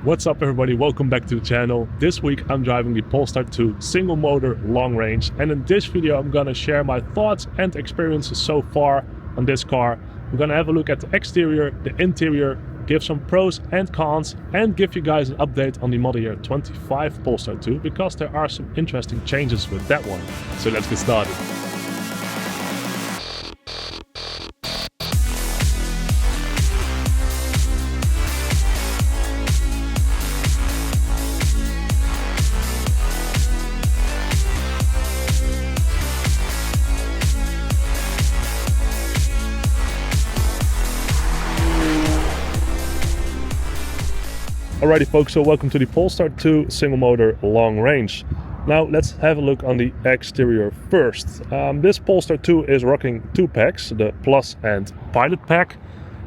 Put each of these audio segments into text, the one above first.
What's up everybody, welcome back to the channel. This week I'm driving the Polestar 2 single motor long range, and in this video I'm gonna share my thoughts and experiences so far on this car. We're gonna have a look at the exterior, the interior, give some pros and cons, and give you guys an update on the model year 25 Polestar 2 because there are some interesting changes with that one. So let's get started. Alrighty folks, so welcome to the Polestar 2 single motor long range. Now let's have a look on the exterior first. This Polestar 2 is rocking two packs, the Plus and Pilot pack.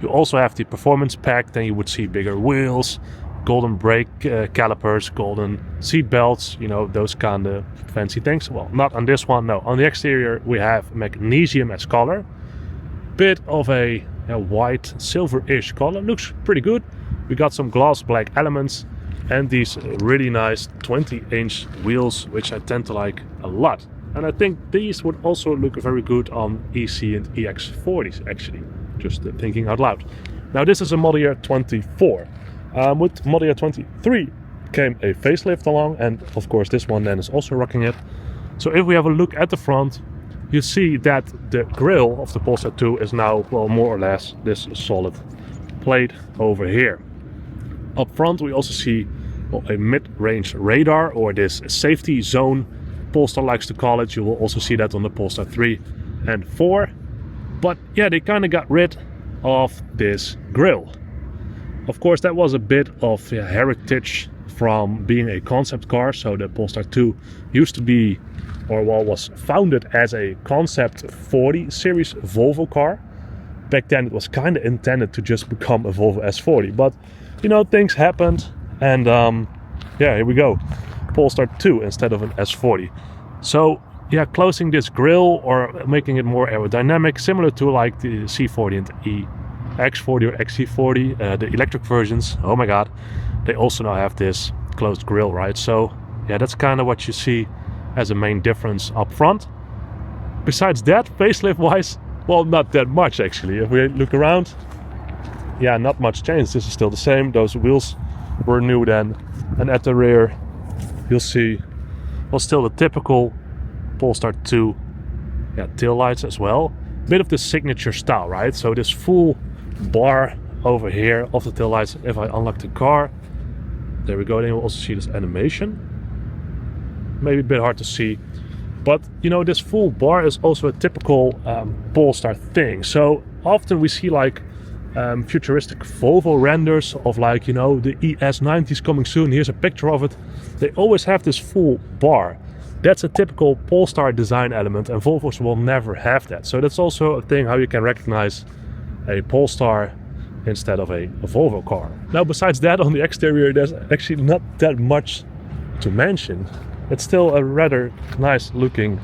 You also have the Performance pack, then you would see bigger wheels, golden brake calipers, golden seat belts, you know, those kind of fancy things. Well, not on this one, no. On the exterior we have magnesium as color. Bit of a white silver-ish color, looks pretty good. We got some gloss black elements and these really nice 20-inch wheels, which I tend to like a lot. And I think these would also look very good on EC and EX40s actually, just thinking out loud. Now this is a model year 24. With model year 23 came a facelift along, and of course this one then is also rocking it. So if we have a look at the front, you see that the grille of the Polestar 2 is now, well, more or less this solid plate over here. Up front we also see a mid-range radar, or this safety zone Polestar likes to call it. You will also see that on the Polestar 3 and 4. But yeah, they kind of got rid of this grille. Of course that was a bit of heritage from being a concept car. So the Polestar 2 used to be, or well, was founded as a concept 40 series Volvo car. Back then it was kind of intended to just become a Volvo S40, but you know, things happened, and yeah, here we go, Polestar 2 instead of an S40. So yeah, closing this grille or making it more aerodynamic, similar to like the C40 and the X40 or XC40, the electric versions. Oh my god, they also now have this closed grille, right? So yeah, that's kind of what you see as a main difference up front. Besides that, facelift wise, well, not that much actually. If we look around, yeah, not much changed. This is still the same. Those wheels were new then. And at the rear, you'll see, well, still the typical Polestar 2 tail lights as well. Bit of the signature style, right? So this full bar over here of the tail lights. If I unlock the car, there we go. Then you'll also see this animation. Maybe a bit hard to see. But you know, this full bar is also a typical Polestar thing. So often we see like futuristic Volvo renders of, like, you know, the ES90s coming soon. Here's a picture of it. They always have this full bar. That's a typical Polestar design element, and Volvos will never have that. So that's also a thing how you can recognize a Polestar instead of a Volvo car. Now besides that, on the exterior there's actually not that much to mention. It's still a rather nice looking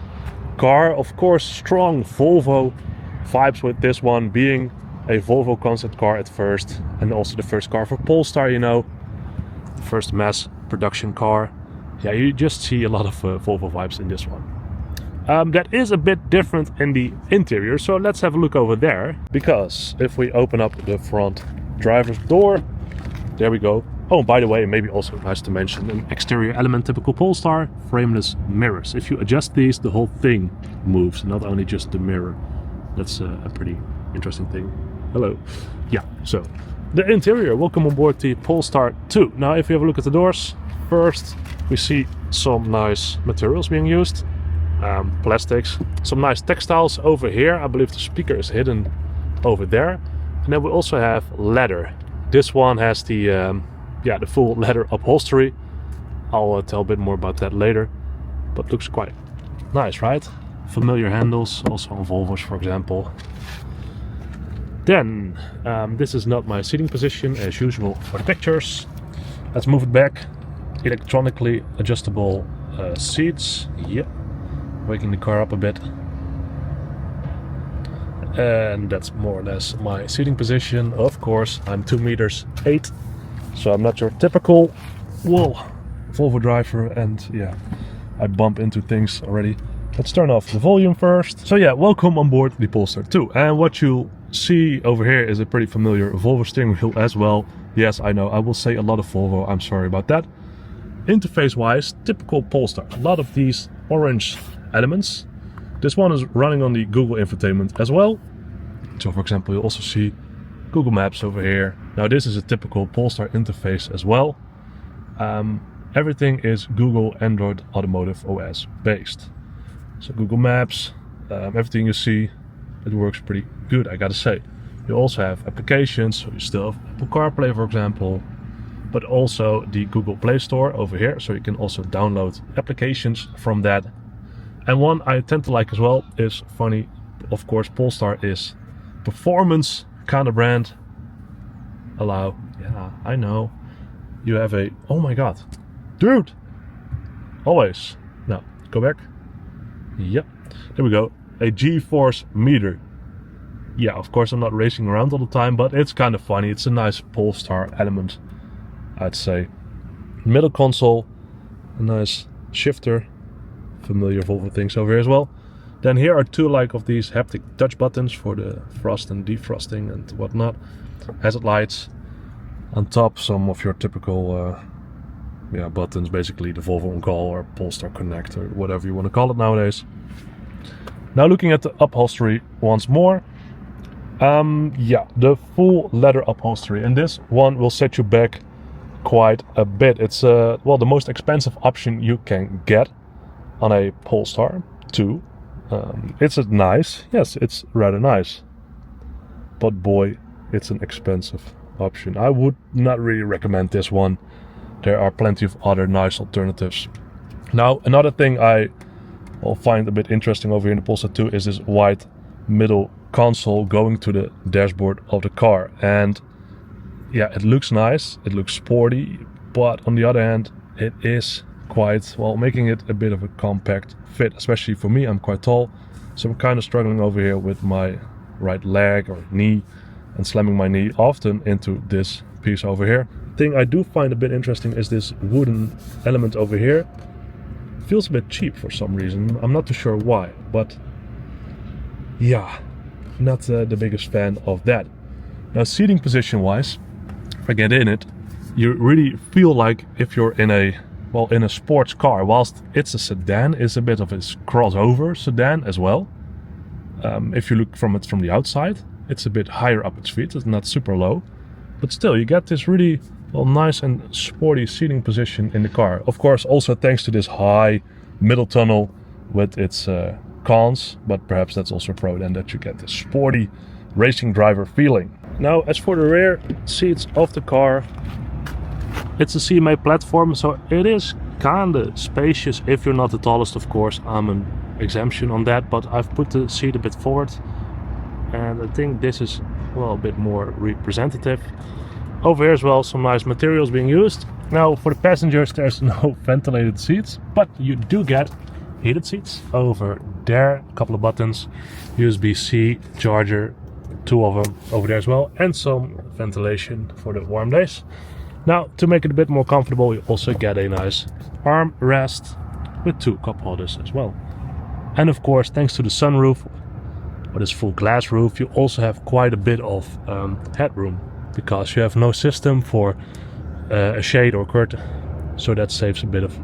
car. Of course, strong Volvo vibes with this one, being a Volvo concept car at first, and also the first car for Polestar, you know, the first mass production car. Yeah, you just see a lot of Volvo vibes in this one. That is a bit different in the interior, so let's have a look over there. Because if we open up the front driver's door, there we go. Oh, by the way, maybe also nice to mention, an exterior element typical Polestar, frameless mirrors. If you adjust these, the whole thing moves, not only just the mirror. That's a pretty interesting thing. Hello. Yeah, so the interior, welcome on board the Polestar 2. Now if you have a look at the doors, first we see some nice materials being used. Plastics, some nice textiles over here. I believe the speaker is hidden over there. And then we also have leather. This one has the full leather upholstery. I'll tell a bit more about that later, but looks quite nice, right? Familiar handles, also on Volvos, for example. Then, this is not my seating position as usual for the pictures. Let's move it back. Electronically adjustable seats. Yep, waking the car up a bit. And that's more or less my seating position. Of course, I'm 2 meters 8, So I'm not your typical, whoa, Volvo driver, and yeah, I bump into things already. Let's turn off the volume first. So yeah, welcome on board the Polestar 2. And what you'll see over here is a pretty familiar Volvo steering wheel as well. Yes, I know, I will say a lot of Volvo, I'm sorry about that. Interface wise, typical Polestar. A lot of these orange elements. This one is running on the Google infotainment as well. So for example, you'll also see Google Maps over here. Now this is a typical Polestar interface as well. Everything is Google Android Automotive OS based. So Google Maps, everything you see, it works pretty good, I gotta say. You also have applications, so you still have Apple CarPlay for example, but also the Google Play Store over here, so you can also download applications from that. And one I tend to like as well is funny, of course, Polestar is performance kind of brand. Yeah, I know. You have a, oh my god, dude, always. Now, go back. Yep, there we go. A G-force meter. Yeah, of course I'm not racing around all the time, but it's kind of funny. It's a nice Polestar element, I'd say. Middle console, a nice shifter. Familiar Volvo things over here as well. Then here are two of these haptic touch buttons for the frost and defrosting and whatnot. Hazard lights. On top, some of your typical buttons, basically the Volvo On Call or Polestar Connect or whatever you want to call it nowadays. Now looking at the upholstery once more. The full leather upholstery, and this one will set you back quite a bit. It's the most expensive option you can get on a Polestar 2. It's it's rather nice, but boy, it's an expensive option. I would not really recommend this one. There are plenty of other nice alternatives. Now another thing I will find a bit interesting over here in the Polestar 2 is this wide middle console going to the dashboard of the car. And yeah, it looks nice, it looks sporty, but on the other hand it is quite, making it a bit of a compact fit, especially for me. I'm quite tall, so I'm kind of struggling over here with my right leg or knee and slamming my knee often into this piece over here. The thing I do find a bit interesting is this wooden element over here. Feels a bit cheap for some reason, I'm not too sure why, but yeah, not the biggest fan of that. Now seating position wise, if I get in it, you really feel like if you're in a sports car. Whilst it's a sedan, it's a bit of a crossover sedan as well. If you look from it from the outside, it's a bit higher up its feet, it's not super low, but still you get this really nice and sporty seating position in the car. Of course also thanks to this high middle tunnel with its cons, but perhaps that's also a pro then, that you get this sporty racing driver feeling. Now as for the rear seats of the car, it's a CMA platform, so it is kinda spacious if you're not the tallest, of course. I'm an exemption on that, but I've put the seat a bit forward and I think this is a bit more representative. Over here as well, some nice materials being used. Now for the passengers there's no ventilated seats, but you do get heated seats over there. A couple of buttons, USB-C charger, two of them over there as well, and some ventilation for the warm days. Now to make it a bit more comfortable, you also get a nice arm rest with two cup holders as well. And of course, thanks to the sunroof or this full glass roof, you also have quite a bit of headroom, because you have no system for a shade or curtain, so that saves a bit of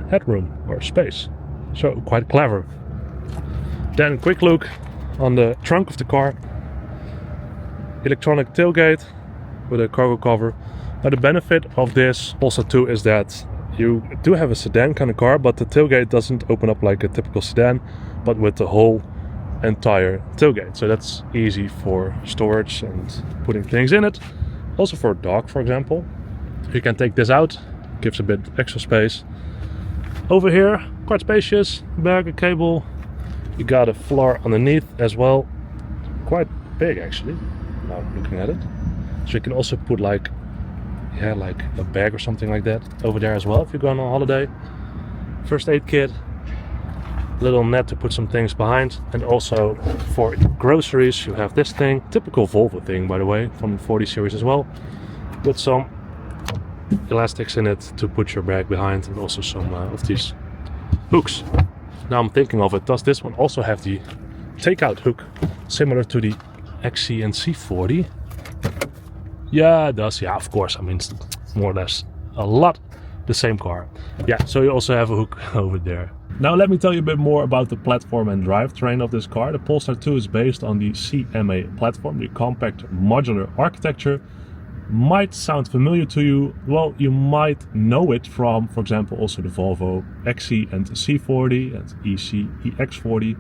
headroom or space. So quite clever. Then quick look on the trunk of the car. Electronic tailgate with a cargo cover. Now the benefit of this Polestar 2 is that you do have a sedan kind of car, but the tailgate doesn't open up like a typical sedan, but with the whole entire tailgate. So that's easy for storage and putting things in it. Also for a dog, for example. You can take this out, gives a bit extra space. Over here, quite spacious, bag, a cable. You got a floor underneath as well. Quite big actually, now I'm looking at it. So you can also put like a bag or something like that over there as well if you're going on holiday. First aid kit, little net to put some things behind, and also for groceries you have this thing, typical Volvo thing by the way, from the 40 series as well, with some elastics in it to put your bag behind, and also some of these hooks. Now I'm thinking of it, does this one also have the takeout hook similar to the XC and C40? Yeah, it does. Yeah, of course. I mean, it's more or less a lot the same car. Yeah, so you also have a hook over there. Now let me tell you a bit more about the platform and drivetrain of this car. The Polestar 2 is based on the CMA platform, the compact modular architecture. Might sound familiar to you. Well, you might know it from, for example, also the Volvo XC and C40 and EC EX40.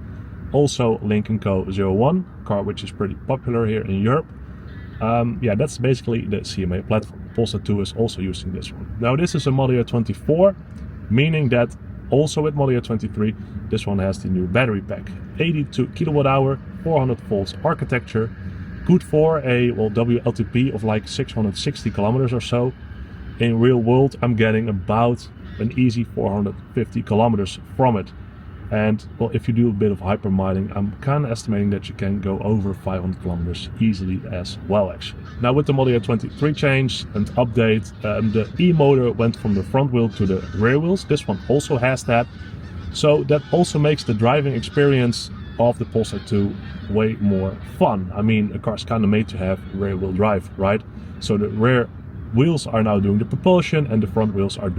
Also Lynk&Co 01, car which is pretty popular here in Europe. Yeah, that's basically the CMA platform. The Polestar 2 is also using this one. Now this is a model year 24, meaning that also with model year 23, this one has the new battery pack. 82 kilowatt hour, 400 volts architecture. Good for a WLTP of like 660 kilometers or so. In real world, I'm getting about an easy 450 kilometers from it. And well, if you do a bit of hypermining, I'm kind of estimating that you can go over 500 kilometers easily as well, actually. Now with the model year 23 change and update, the e-motor went from the front wheel to the rear wheels. This one also has that. So that also makes the driving experience of the Polestar 2 way more fun. I mean, a car's kind of made to have rear wheel drive, right? So the rear wheels are now doing the propulsion and the front wheels are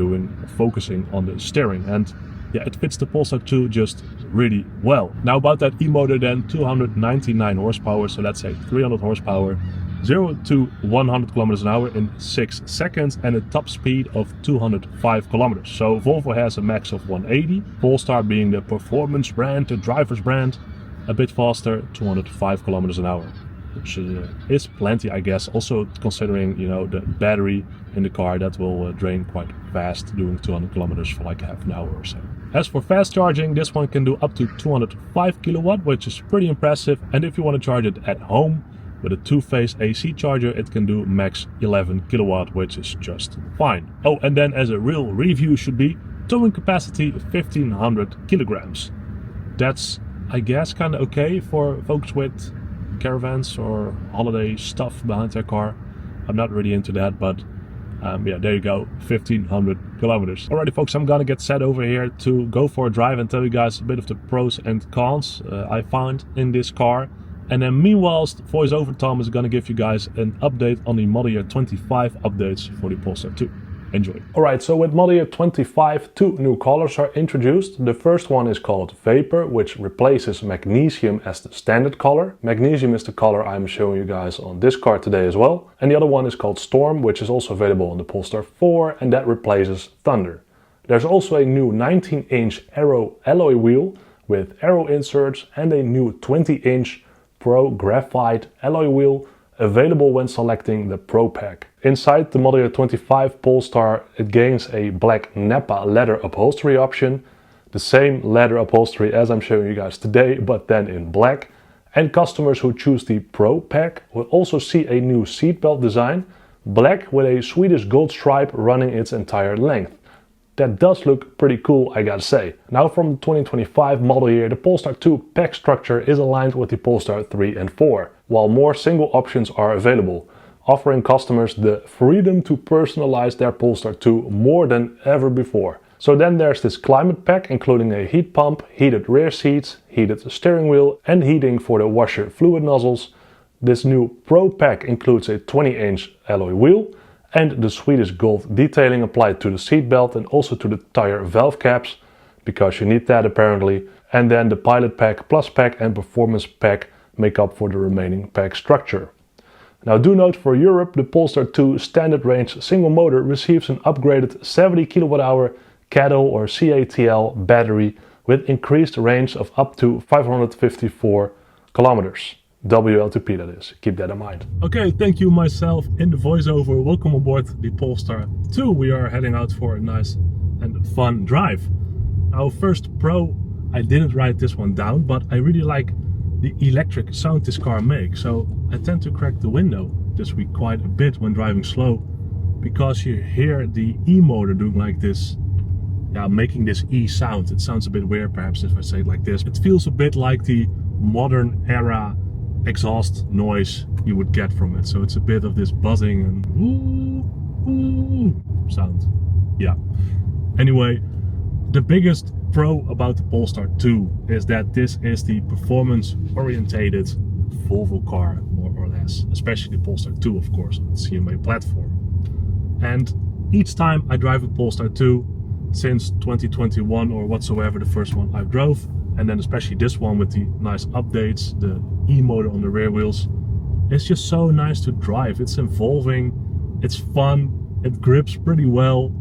focusing on the steering. And yeah, it fits the Polestar 2 just really well. Now about that e-motor then, 299 horsepower, so let's say 300 horsepower, 0 to 100 kilometers an hour in 6 seconds and a top speed of 205 kilometers. So Volvo has a max of 180, Polestar being the performance brand, the driver's brand, a bit faster, 205 kilometers an hour. Which is plenty, I guess, also considering, you know, the battery in the car that will drain quite fast doing 200 kilometers for like half an hour or so. As for fast charging, this one can do up to 205 kilowatt, which is pretty impressive. And if you want to charge it at home with a two-phase AC charger, it can do max 11 kilowatt, which is just fine. Oh, and then as a real review should be, towing capacity 1500 kilograms. That's, I guess, kind of okay for folks with caravans or holiday stuff behind their car. I'm not really into that, but yeah, there you go, 1500 kilometers. Alrighty folks, I'm gonna get set over here to go for a drive and tell you guys a bit of the pros and cons I found in this car. And then meanwhile, voiceover Thom is gonna give you guys an update on the model year 25 updates for the Polestar 2. Enjoy. Alright, so with model year 25, two new colors are introduced. The first one is called Vapor, which replaces magnesium as the standard color. Magnesium is the color I'm showing you guys on this car today as well. And the other one is called Storm, which is also available on the Polestar 4, and that replaces Thunder. There's also a new 19-inch Aero alloy wheel with Aero inserts and a new 20-inch Pro Graphite alloy wheel available when selecting the Pro Pack. Inside the model year 25 Polestar, it gains a black Nappa leather upholstery option. The same leather upholstery as I'm showing you guys today, but then in black. And customers who choose the Pro Pack will also see a new seatbelt design, black with a Swedish gold stripe running its entire length. That does look pretty cool, I gotta say. Now from the 2025 model year, the Polestar 2 pack structure is aligned with the Polestar 3 and 4, while more single options are available, offering customers the freedom to personalize their Polestar 2 more than ever before. So then there's this climate pack, including a heat pump, heated rear seats, heated steering wheel and heating for the washer fluid nozzles. This new Pro Pack includes a 20-inch alloy wheel and the Swedish gold detailing applied to the seatbelt and also to the tire valve caps, because you need that apparently. And then the Pilot Pack, Plus Pack and Performance Pack make up for the remaining pack structure. Now do note, for Europe, the Polestar 2 standard range single motor receives an upgraded 70 kWh CATL or CATL battery with increased range of up to 554 kilometers. WLTP that is, keep that in mind. Okay, thank you myself in the voiceover. Welcome aboard the Polestar 2. We are heading out for a nice and fun drive. Our first pro, I didn't write this one down, but I really like the electric sound this car makes. So I tend to crack the window this week quite a bit when driving slow, because you hear the e-motor doing like this, yeah, making this E sound. It sounds a bit weird perhaps if I say it like this. It feels a bit like the modern era exhaust noise you would get from it. So it's a bit of this buzzing and ooh, ooh. sound. Yeah. Anyway, the biggest pro about the Polestar 2 is that this is the performance-orientated Volvo car, more or less. Especially the Polestar 2, of course, on the CMA platform. And each time I drive a Polestar 2, since 2021 or whatsoever, the first one I drove, and then especially this one with the nice updates, the e-motor on the rear wheels, it's just so nice to drive. It's involving, it's fun, it grips pretty well.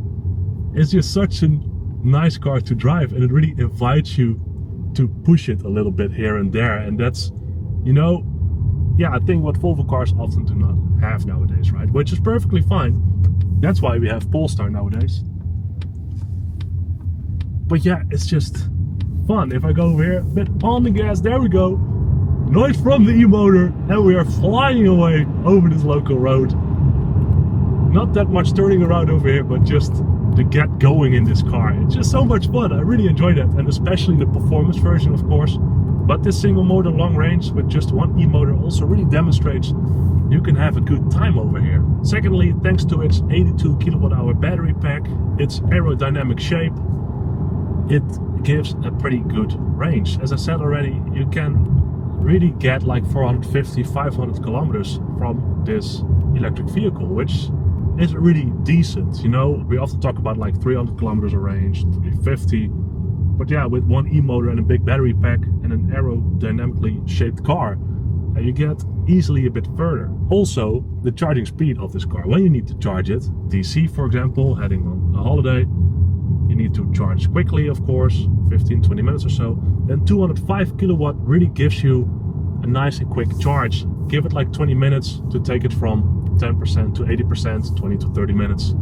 It's just such a nice car to drive, and it really invites you to push it a little bit here and there. And that's, you know, yeah, I think what Volvo cars often do not have nowadays, right? Which is perfectly fine. That's why we have Polestar nowadays. But yeah, it's just fun. If I go over here, a bit on the gas, there we go. Noise from the e-motor, and we are flying away over this local road. Not that much turning around over here, but just to get going in this car. It's just so much fun. I really enjoy that, and especially the performance version, of course. But this single motor long range with just one e-motor also really demonstrates you can have a good time over here. Secondly, thanks to its 82 kilowatt hour battery pack, its aerodynamic shape, it gives a pretty good range. As I said already, you can really get like 450-500 kilometers from this electric vehicle, which is really decent. You know, we often talk about like 300 kilometers of range, 350, but yeah, with one e-motor and a big battery pack and an aerodynamically shaped car, you get easily a bit further. Also, the charging speed of this car, when you need to charge it, DC for example, heading on a holiday, you need to charge quickly, of course, 15-20 minutes or so. Then 205 kilowatt really gives you a nice and quick charge. Give it like 20 minutes to take it from 10% to 80%, 20 to 30 minutes.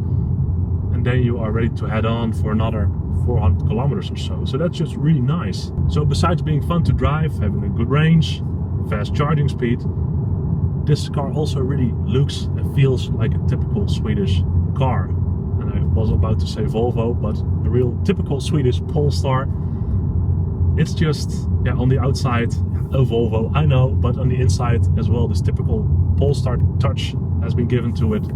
And then you are ready to head on for another 400 kilometers or so. So that's just really nice. So besides being fun to drive, having a good range, fast charging speed, this car also really looks and feels like a typical Swedish car. And I was about to say Volvo, but a real typical Swedish Polestar. It's just, yeah, on the outside a Volvo, I know, but on the inside as well, this typical Polestar touch has been given to it.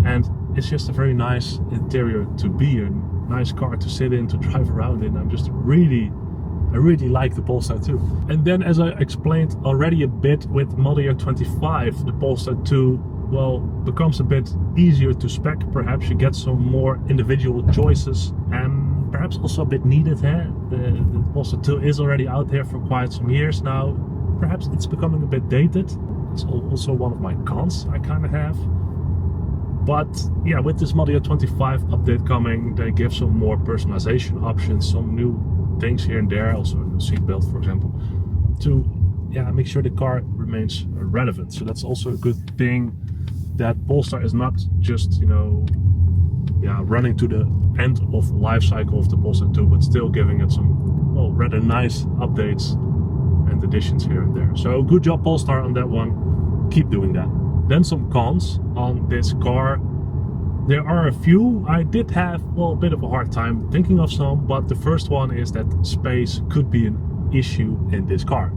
And it's just a very nice interior to be, a nice car to sit in, to drive around in. I really like the Polestar 2. And then, as I explained already a bit with Model Year 25, the Polestar 2, well, becomes a bit easier to spec. Perhaps you get some more individual choices, and perhaps also a bit needed. The Polestar 2 is already out there for quite some years now. Perhaps it's becoming a bit dated. It's also one of my cons I kind of have. But yeah, with this Model Year 25 update coming, they give some more personalization options, some new things here and there, also a new seatbelt for example, to make sure the car remains relevant. So that's also a good thing, that Polestar is not just, you know, running to the end of the life cycle of the Polestar 2, but still giving it some, well, rather nice updates and additions here and there. So good job Polestar on that one, keep doing that. Then some cons on this car. There are a few. I did have, well, a bit of a hard time thinking of some, but the first one is that space could be an issue in this car.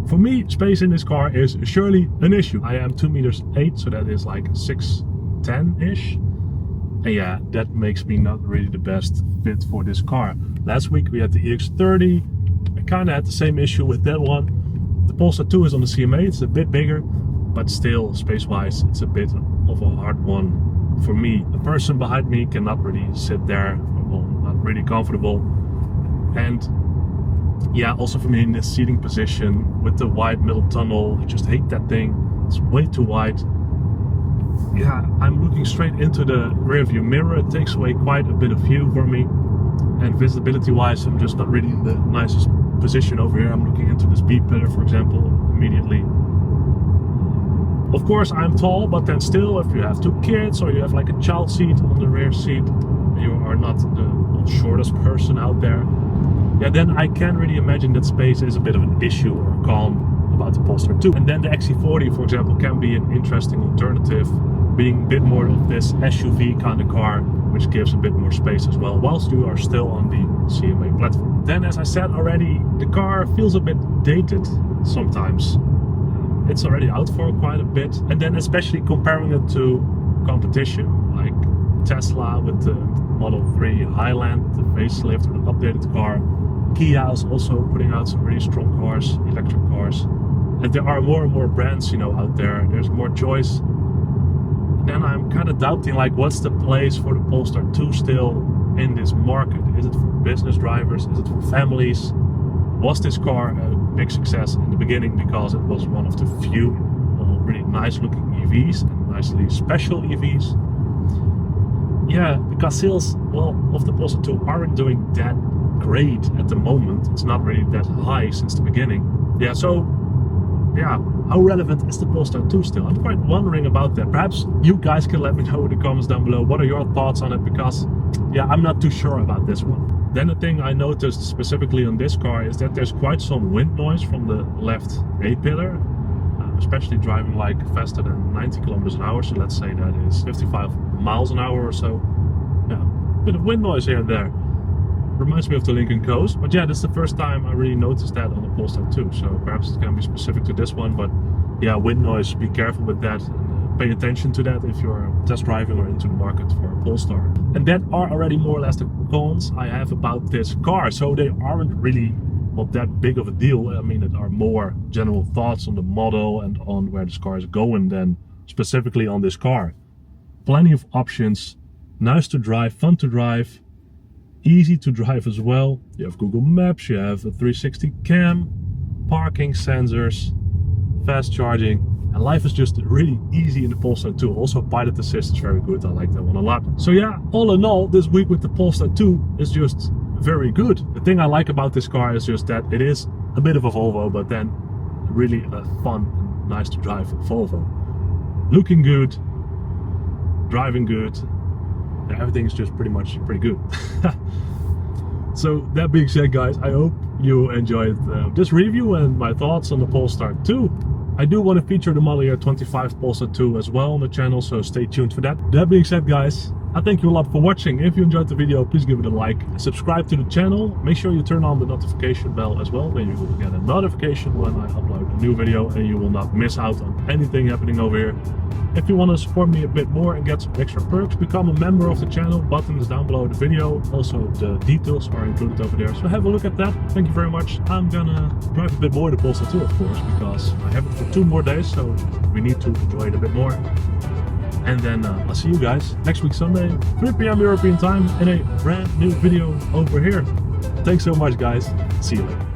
For me, space in this car is surely an issue. I am 2 meters 8, so that is like 6'10"-ish. And yeah, that makes me not really the best fit for this car. Last week we had the EX30. I kind of had the same issue with that one. The Polestar 2 is on the CMA, it's a bit bigger, but still, space-wise, it's a bit of a hard one for me. A person behind me cannot really sit there, well, not really comfortable. And yeah, also for me in this seating position with the wide middle tunnel, I just hate that thing. It's way too wide. Yeah, I'm looking straight into the rear view mirror. It takes away quite a bit of view for me. And visibility-wise, I'm just not really in the nicest position over here. I'm looking into this B pillar, for example, immediately. Of course, I'm tall, but then still, if you have 2 kids or you have like a child seat on the rear seat, you are not the shortest person out there. Yeah, then I can really imagine that space is a bit of an issue or con about the Polestar 2. And then the XC40, for example, can be an interesting alternative, being a bit more of this SUV kind of car, which gives a bit more space as well, whilst you are still on the CMA platform. Then, as I said already, the car feels a bit dated sometimes. It's already out for quite a bit, and then especially comparing it to competition, like Tesla with the Model 3 Highland, the facelift, an updated car. Kia is also putting out some really strong cars, electric cars. And there are more and more brands, you know, out there. There's more choice. And then I'm kind of doubting, like, what's the place for the Polestar 2 still in this market? Is it for business drivers? Is it for families? Was this car a big success in the beginning because it was one of the few really nice looking EVs and nicely special EVs? Yeah, because sales, well, of the Polestar 2 aren't doing that great at the moment. It's not really that high since the beginning. Yeah, so yeah, how relevant is the Polestar 2 still? I'm quite wondering about that. Perhaps you guys can let me know in the comments down below. What are your thoughts on it? Because yeah, I'm not too sure about this one. Then the thing I noticed specifically on this car is that there's quite some wind noise from the left A-pillar, especially driving like faster than 90 kilometers an hour. So let's say that is 55 miles an hour or so. Yeah, a bit of wind noise here and there. Reminds me of the Lynk&Co's, but yeah, this is the first time I really noticed that on the Polestar 2. So perhaps it can be specific to this one, but yeah, wind noise, be careful with that. And pay attention to that if you're test driving or into the market for a Polestar. And that are already more or less the cons I have about this car. So they aren't really not that big of a deal. I mean, it are more general thoughts on the model and on where this car is going than specifically on this car. Plenty of options, nice to drive, fun to drive, easy to drive as well. You have Google Maps, you have a 360 cam, parking sensors, fast charging, and life is just really easy in the Polestar 2. Also pilot assist is very good, I like that one a lot. So yeah, all in all, this week with the Polestar 2 is just very good. The thing I like about this car is just that it is a bit of a Volvo, but then really a fun and nice to drive Volvo. Looking good, driving good, everything's just pretty good. So that being said, guys, I hope you enjoyed this review and my thoughts on the Polestar 2. I do want to feature the model year 25 Polestar 2 as well on the channel, so stay tuned for that. That being said, guys, I thank you a lot for watching. If you enjoyed the video, please give it a like and subscribe to the channel. Make sure you turn on the notification bell as well, then you will get a notification when I upload a new video and you will not miss out on anything happening over here. If you want to support me a bit more and get some extra perks, become a member of the channel. Button is down below the video. Also, the details are included over there. So have a look at that. Thank you very much. I'm gonna drive a bit more the Polestar 2, of course, because I have it for 2 more days, so we need to enjoy it a bit more. And then I'll see you guys next week Sunday, 3 p.m. European time, in a brand new video over here. Thanks so much, guys. See you later.